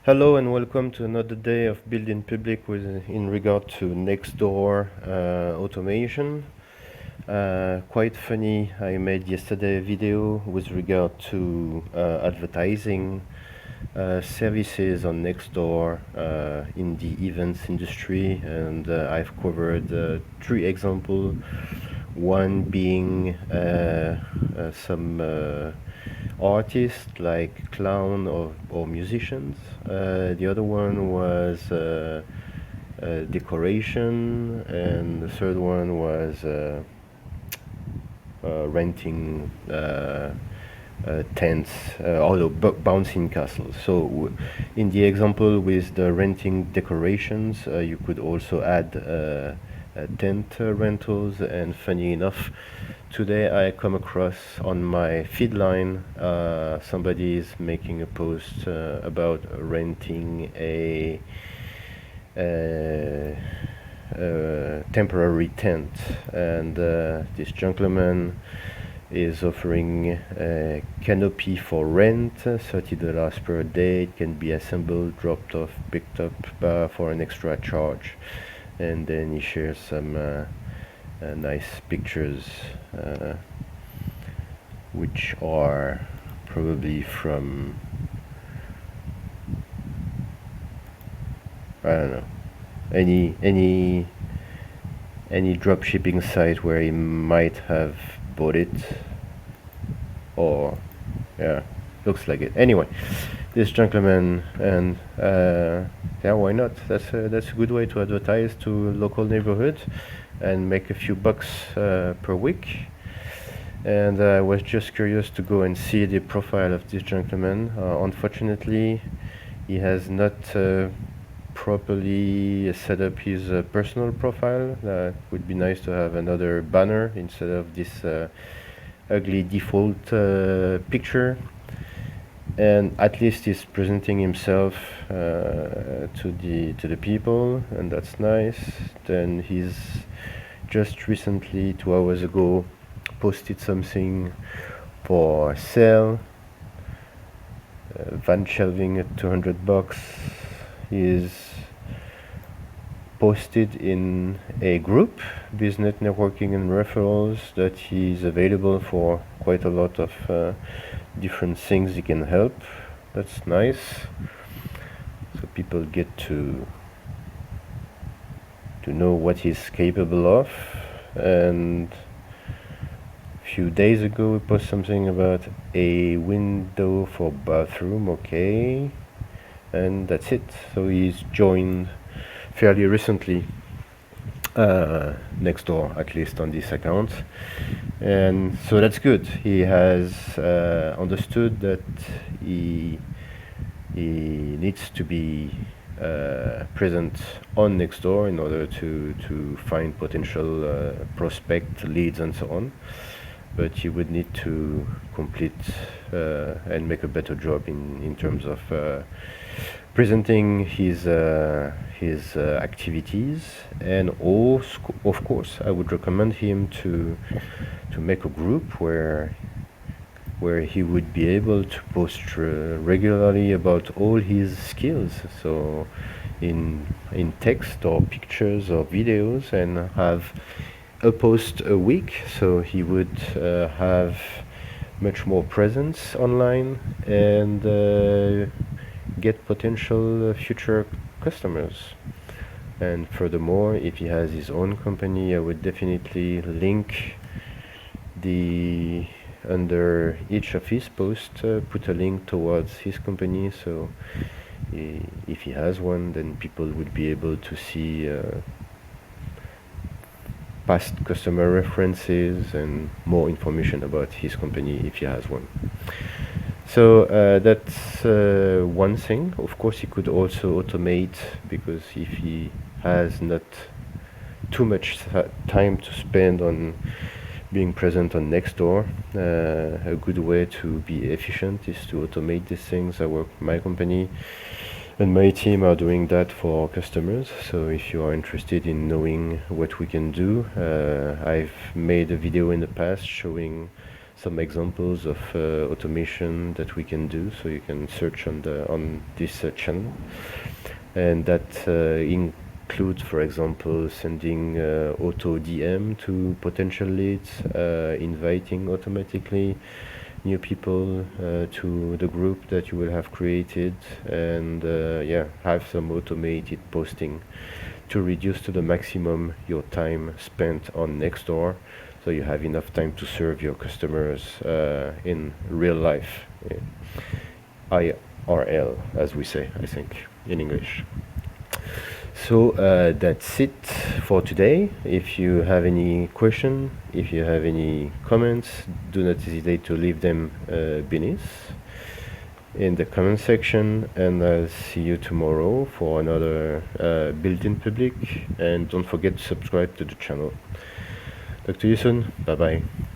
Hello and welcome to another day of Building Public in regard to Nextdoor automation. Quite funny, I made yesterday a video with regard to advertising services on Nextdoor in the events industry, and I've covered 3 examples. One being some artists like clown or musicians. The other one was decoration, and the third one was renting tents, although bouncing castles. So in the example with the renting decorations, you could also add tent rentals. And funny enough, today I come across on my feed line somebody is making a post about renting a temporary tent, and this gentleman is offering a canopy for rent, $30 per day. It can be assembled, dropped off, picked up for an extra charge. And then he shares some nice pictures, which are probably from, I don't know, any drop shipping site where he might have bought it, or yeah, looks like it. Anyway, this gentleman, and yeah, why not? That's a good way to advertise to local neighborhoods and make a few bucks per week. And I was just curious to go and see the profile of this gentleman. Unfortunately, he has not properly set up his personal profile. It would be nice to have another banner instead of this ugly default picture. And at least he's presenting himself to the people, and that's nice. Then he's just recently, 2 hours ago, posted something for sale. Van shelving at $200. Is posted in a group, business networking and referrals, that he's available for quite a lot of different things he can help. That's nice. So people get to know what he's capable of. And a few days ago we posted something about a window for bathroom. Okay, and that's it. So he's joined fairly recently Nextdoor, at least on this account, and so that's good. He has understood that he needs to be present on Nextdoor in order to find potential prospect leads and so on. But he would need to complete and make a better job in terms of presenting his activities. And also, of course, I would recommend him to make a group where he would be able to post regularly about all his skills. So in text or pictures or videos, and have a post a week, so he would have much more presence online and get potential future customers. And furthermore, if he has his own company, I would definitely link under each of his posts, put a link towards his company, so if he has one, then people would be able to see past customer references and more information about his company if he has one. So that's one thing. Of course, he could also automate, because if he has not too much time to spend on being present on Nextdoor, a good way to be efficient is to automate these things. My company and my team are doing that for customers. So if you are interested in knowing what we can do, I've made a video in the past showing some examples of automation that we can do, so you can search on this channel, and that includes, for example, sending auto DM to potential leads, inviting automatically new people to the group that you will have created, and yeah, have some automated posting to reduce to the maximum your time spent on Nextdoor, so you have enough time to serve your customers in real life, IRL, as we say, I think, in English. So that's it for today. If you have any question, if you have any comments, do not hesitate to leave them beneath in the comment section, and I'll see you tomorrow for another built-in public, and don't forget to subscribe to the channel. Talk to you soon. Bye bye.